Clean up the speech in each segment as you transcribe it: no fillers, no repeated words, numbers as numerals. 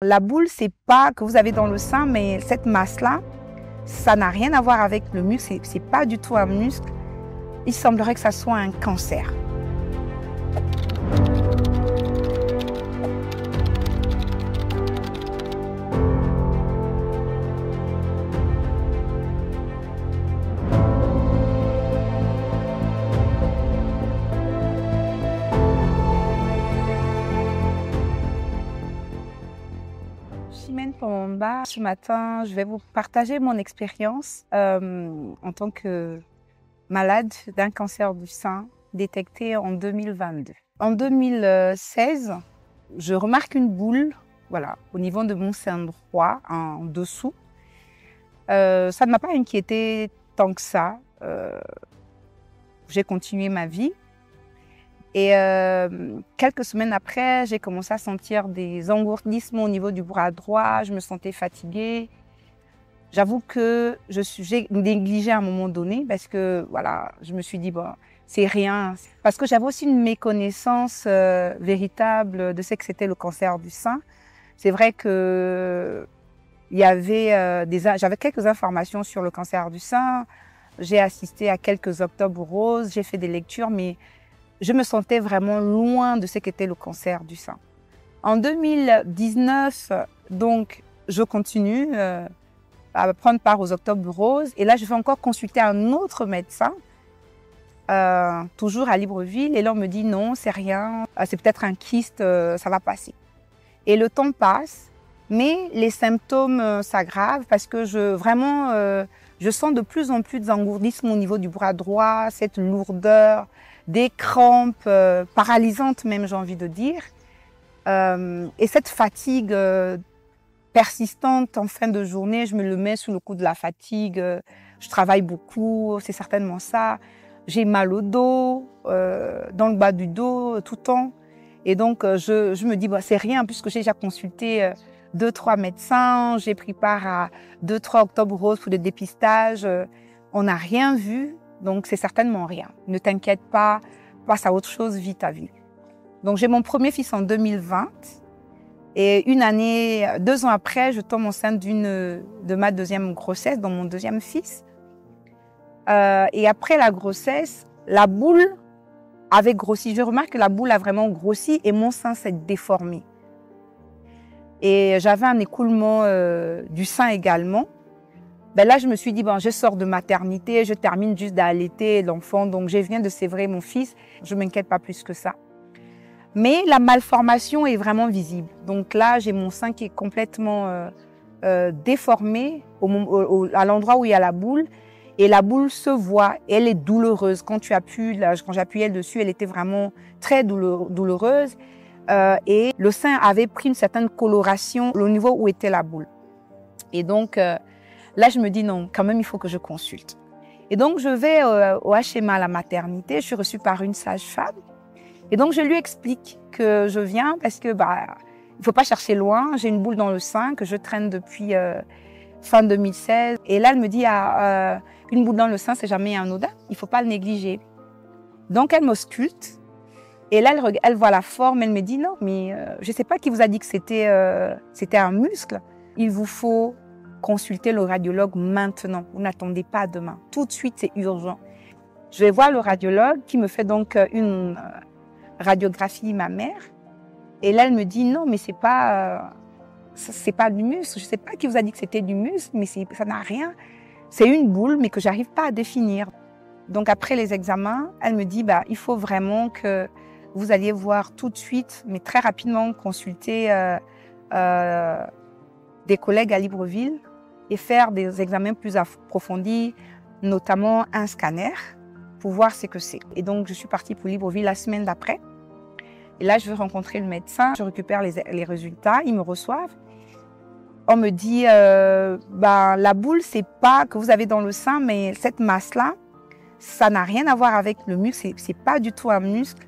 La boule, c'est pas que vous avez dans le sein, mais cette masse-là, ça n'a rien à voir avec le muscle, c'est pas du tout un muscle. Il semblerait que ça soit un cancer. Chimène Pambamba, ce matin, je vais vous partager mon expérience en tant que malade d'un cancer du sein détecté en 2022. En 2016, je remarque une boule, voilà, au niveau de mon sein droit, en dessous. Ça ne m'a pas inquiété tant que ça. J'ai continué ma vie. Et quelques semaines après, j'ai commencé à sentir des engourdissements au niveau du bras droit. Je me sentais fatiguée. J'avoue que j'ai négligé à un moment donné parce que voilà, je me suis dit, bon, c'est rien. Parce que j'avais aussi une méconnaissance véritable de ce que c'était le cancer du sein. C'est vrai que j'avais quelques informations sur le cancer du sein. J'ai assisté à quelques octobres roses, j'ai fait des lectures, mais je me sentais vraiment loin de ce qu'était le cancer du sein. En 2019, donc, je continue à prendre part aux octobres roses. Et là, je vais encore consulter un autre médecin, toujours à Libreville. Et là, on me dit non, c'est rien, c'est peut-être un kyste, ça va passer. Et le temps passe, mais les symptômes s'aggravent parce que je sens de plus en plus d'engourdissement au niveau du bras droit, cette lourdeur, des crampes paralysantes même, j'ai envie de dire. Et cette fatigue persistante en fin de journée, je me le mets sous le coup de la fatigue. Je travaille beaucoup, c'est certainement ça. J'ai mal au dos, dans le bas du dos, tout le temps. Et donc, je me dis, bah, c'est rien, puisque j'ai déjà consulté 2-3 médecins. J'ai pris part à 2-3 octobre roses pour des dépistages. On n'a rien vu. Donc, c'est certainement rien. Ne t'inquiète pas, passe à autre chose, vis ta vie. Donc, j'ai mon premier fils en 2020. Et 2 ans après, je tombe enceinte de ma deuxième grossesse, dans mon deuxième fils. Et après la grossesse, la boule avait grossi. Je remarque que la boule a vraiment grossi et mon sein s'est déformé. Et j'avais un écoulement du sein également. Ben là, je me suis dit, bon, je sors de maternité, je termine juste d'allaiter l'enfant, donc je viens de sévrer mon fils. Je ne m'inquiète pas plus que ça. Mais la malformation est vraiment visible. Donc là, j'ai mon sein qui est complètement déformé à l'endroit où il y a la boule. Et la boule se voit, elle est douloureuse. Quand j'appuyais dessus, elle était vraiment très douloureuse. Et le sein avait pris une certaine coloration au niveau où était la boule. Et donc, là, je me dis non, quand même, il faut que je consulte. Et donc, je vais au HMA à la maternité. Je suis reçue par une sage-femme. Et donc, je lui explique que je viens parce que, il faut pas chercher loin. J'ai une boule dans le sein que je traîne depuis fin 2016. Et là, elle me dit, une boule dans le sein, c'est jamais anodin. Il faut pas le négliger. Donc, elle m'ausculte. Et là, elle voit la forme. Elle me dit, non, mais je sais pas qui vous a dit que c'était un muscle. Il vous faut consulter le radiologue maintenant. Vous n'attendez pas demain. Tout de suite, c'est urgent. Je vais voir le radiologue qui me fait donc une radiographie mammaire. Et là, elle me dit non, mais c'est pas du muscle. Je sais pas qui vous a dit que c'était du muscle, mais ça n'a rien. C'est une boule, mais que j'arrive pas à définir. Donc après les examens, elle me dit il faut vraiment que vous alliez voir tout de suite, mais très rapidement, consulter des collègues à Libreville et faire des examens plus approfondis, notamment un scanner, pour voir ce que c'est. Et donc, je suis partie pour Libreville la semaine d'après. Et là, je vais rencontrer le médecin, je récupère les résultats, ils me reçoivent. On me dit, la boule, c'est pas que vous avez dans le sein, mais cette masse-là, ça n'a rien à voir avec le muscle, c'est pas du tout un muscle.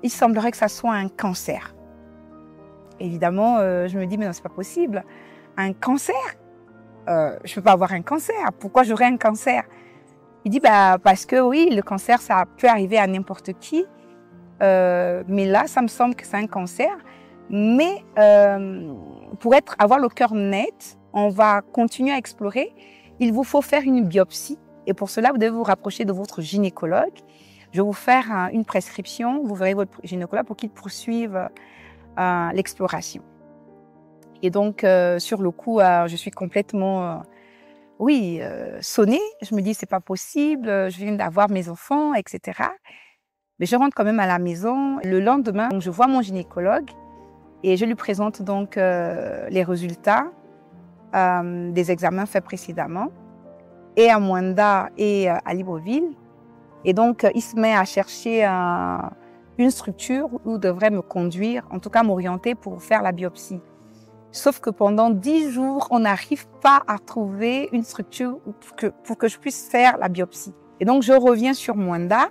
Il semblerait que ça soit un cancer. Évidemment, je me dis, mais non, c'est pas possible. Un cancer? Je peux pas avoir un cancer. Pourquoi j'aurais un cancer? Il dit, parce que oui, le cancer, ça peut arriver à n'importe qui. Mais là, ça me semble que c'est un cancer. Mais pour avoir le cœur net, on va continuer à explorer. Il vous faut faire une biopsie. Et pour cela, vous devez vous rapprocher de votre gynécologue. Je vais vous faire une prescription. Vous verrez votre gynécologue pour qu'il poursuive l'exploration. Et donc, sur le coup, je suis complètement, sonnée. Je me dis, c'est pas possible. Je viens d'avoir mes enfants, etc. Mais je rentre quand même à la maison. Le lendemain, donc, je vois mon gynécologue et je lui présente donc les résultats des examens faits précédemment, et à Mwanda et à Libreville. Et donc, il se met à chercher une structure où il devrait me conduire, en tout cas m'orienter pour faire la biopsie. Sauf que pendant 10 jours, on n'arrive pas à trouver une structure pour que je puisse faire la biopsie. Et donc, je reviens sur Mwanda.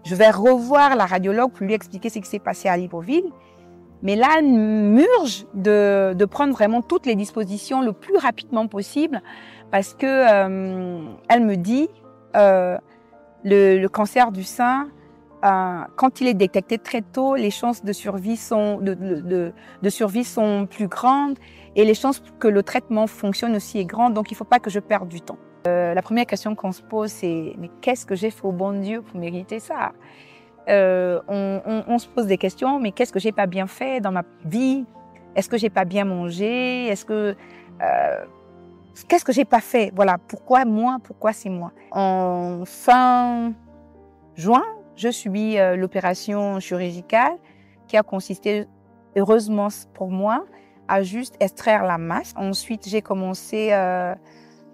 Je vais revoir la radiologue pour lui expliquer ce qui s'est passé à Libreville. Mais là, elle m'urge de prendre vraiment toutes les dispositions le plus rapidement possible parce que elle me dit le cancer du sein, quand il est détecté très tôt, les chances de survie sont plus grandes et les chances que le traitement fonctionne aussi est grande. Donc, il ne faut pas que je perde du temps. La première question qu'on se pose, c'est mais qu'est-ce que j'ai fait au bon Dieu pour mériter ça? On se pose des questions, mais qu'est-ce que j'ai pas bien fait dans ma vie? Est-ce que j'ai pas bien mangé? Qu'est-ce que j'ai pas fait? Voilà, pourquoi moi? Pourquoi c'est moi? En fin juin, je subis l'opération chirurgicale qui a consisté, heureusement pour moi, à juste extraire la masse. Ensuite, j'ai commencé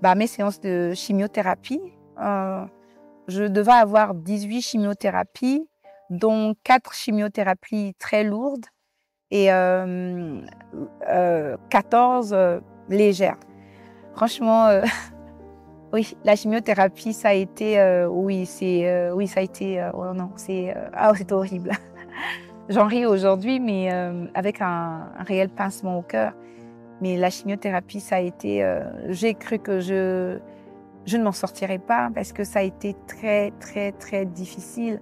mes séances de chimiothérapie. Je devais avoir 18 chimiothérapies, dont 4 chimiothérapies très lourdes et 14 légères. Franchement, oui, la chimiothérapie, ça a été, c'est horrible. J'en ris aujourd'hui, mais avec un réel pincement au cœur. Mais la chimiothérapie, ça a été, j'ai cru que je ne m'en sortirais pas parce que ça a été très, très, très difficile.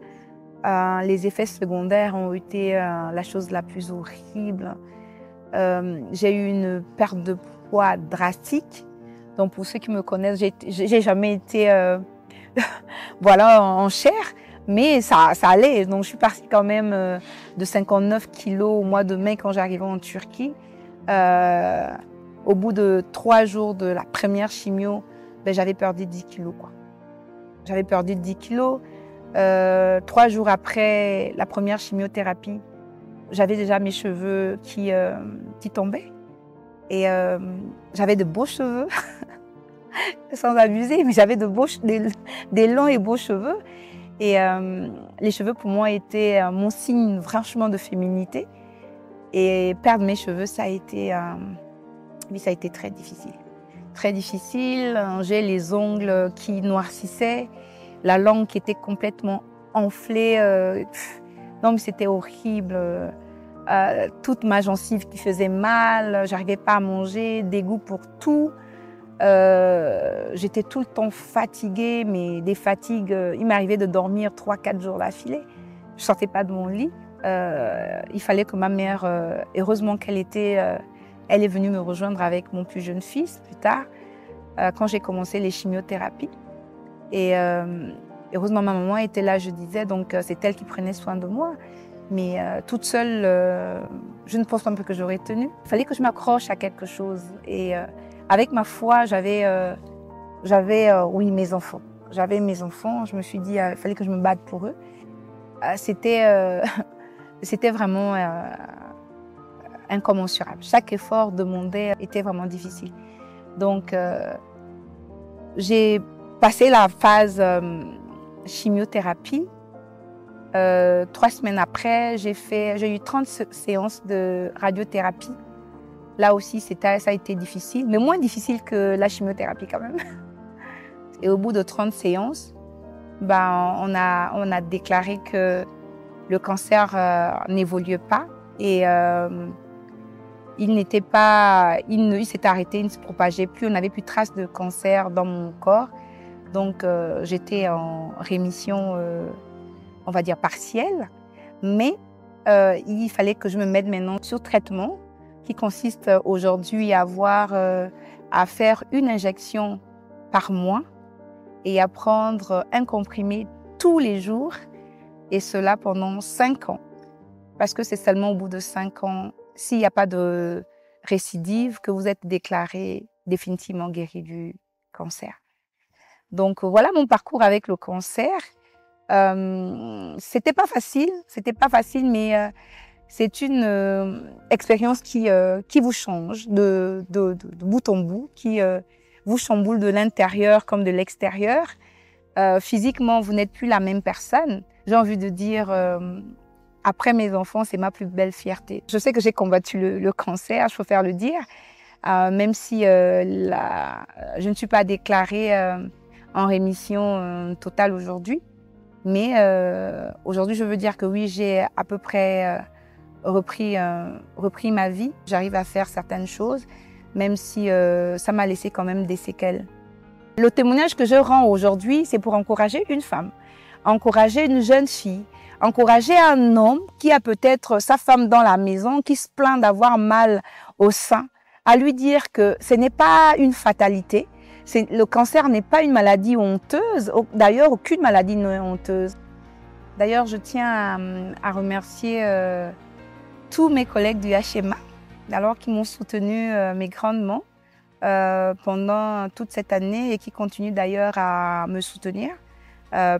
Les effets secondaires ont été la chose la plus horrible. J'ai eu une perte de poids drastique. Donc, pour ceux qui me connaissent, j'ai jamais été en chair, mais ça allait. Donc, je suis partie quand même de 59 kilos au mois de mai quand j'arrivais en Turquie. Au bout de 3 jours de la première chimio, j'avais perdu 10 kilos, quoi. J'avais perdu 10 kilos. 3 jours après la première chimiothérapie, j'avais déjà mes cheveux qui tombaient. Et j'avais de beaux cheveux, sans abuser, mais j'avais des longs et beaux cheveux. Et les cheveux, pour moi, étaient mon signe franchement de féminité. Et perdre mes cheveux, ça a été très difficile. Très difficile. J'ai les ongles qui noircissaient, la langue qui était complètement enflée. Non, mais c'était horrible. Toute ma gencive qui faisait mal, j'arrivais pas à manger, dégoût pour tout. J'étais tout le temps fatiguée, mais des fatigues, il m'arrivait de dormir 3-4 jours d'affilée. Je sortais pas de mon lit. Il fallait que ma mère, heureusement qu'elle elle est venue me rejoindre avec mon plus jeune fils plus tard, quand j'ai commencé les chimiothérapies. Et heureusement, ma maman était là, je disais, donc c'est elle qui prenait soin de moi. Mais toute seule, je ne pense pas que j'aurais tenu. Il fallait que je m'accroche à quelque chose. Et avec ma foi, j'avais mes enfants. J'avais mes enfants. Je me suis dit, il fallait que je me batte pour eux. C'était vraiment incommensurable. Chaque effort demandé était vraiment difficile. Donc, j'ai passé la phase chimiothérapie. 3 semaines après, j'ai eu 30 séances de radiothérapie. Là aussi, ça a été difficile, mais moins difficile que la chimiothérapie quand même. Et au bout de 30 séances, on a déclaré que le cancer n'évoluait pas et il s'est arrêté, il ne se propageait plus, on n'avait plus de traces de cancer dans mon corps. Donc j'étais en rémission, on va dire partielle, mais il fallait que je me mette maintenant sur traitement qui consiste aujourd'hui à à faire une injection par mois et à prendre un comprimé tous les jours, et cela pendant 5 ans. Parce que c'est seulement au bout de 5 ans, s'il n'y a pas de récidive, que vous êtes déclaré définitivement guéri du cancer. Donc voilà mon parcours avec le cancer. C'était pas facile, mais c'est une expérience qui vous change de bout en bout, qui vous chamboule de l'intérieur comme de l'extérieur. Physiquement, vous n'êtes plus la même personne. J'ai envie de dire, après mes enfants, c'est ma plus belle fierté. Je sais que j'ai combattu le cancer, je préfère le dire, même si je ne suis pas déclarée en rémission totale aujourd'hui. Mais aujourd'hui, je veux dire que oui, j'ai à peu près repris ma vie. J'arrive à faire certaines choses, même si ça m'a laissé quand même des séquelles. Le témoignage que je rends aujourd'hui, c'est pour encourager une femme, encourager une jeune fille, encourager un homme qui a peut-être sa femme dans la maison, qui se plaint d'avoir mal au sein, à lui dire que ce n'est pas une fatalité. Le cancer n'est pas une maladie honteuse. D'ailleurs, aucune maladie n'est honteuse. D'ailleurs, je tiens à remercier tous mes collègues du HMA, alors qui m'ont soutenue mais grandement pendant toute cette année et qui continuent d'ailleurs à me soutenir,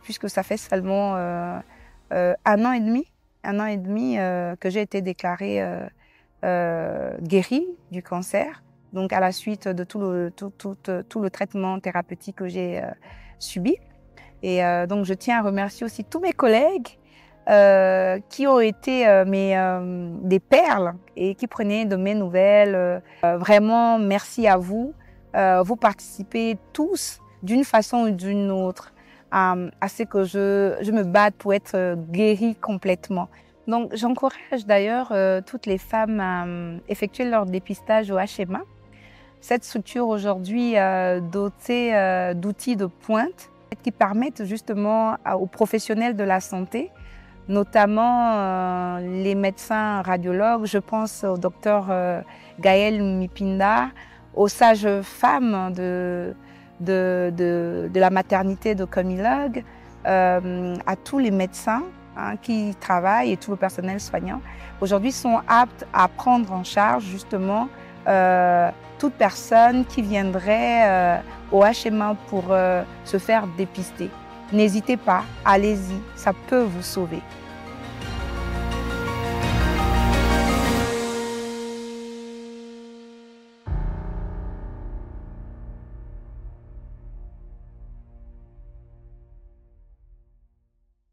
puisque ça fait seulement 1 an et demi que j'ai été déclarée guérie du cancer. Donc à la suite de tout le traitement thérapeutique que j'ai subi. Et donc je tiens à remercier aussi tous mes collègues qui ont été des perles et qui prenaient de mes nouvelles. Vraiment, merci à vous. Vous participez tous d'une façon ou d'une autre à ce que je me batte pour être guérie complètement. Donc j'encourage d'ailleurs toutes les femmes à effectuer leur dépistage au HMA. Cette structure aujourd'hui dotée d'outils de pointe qui permettent justement aux professionnels de la santé, notamment les médecins radiologues, je pense au docteur Gaël Mipinda, aux sages-femmes de la maternité de Comilog, à tous les médecins qui travaillent et tout le personnel soignant, aujourd'hui sont aptes à prendre en charge justement toute personne qui viendrait au HMA pour se faire dépister. N'hésitez pas, allez-y, ça peut vous sauver.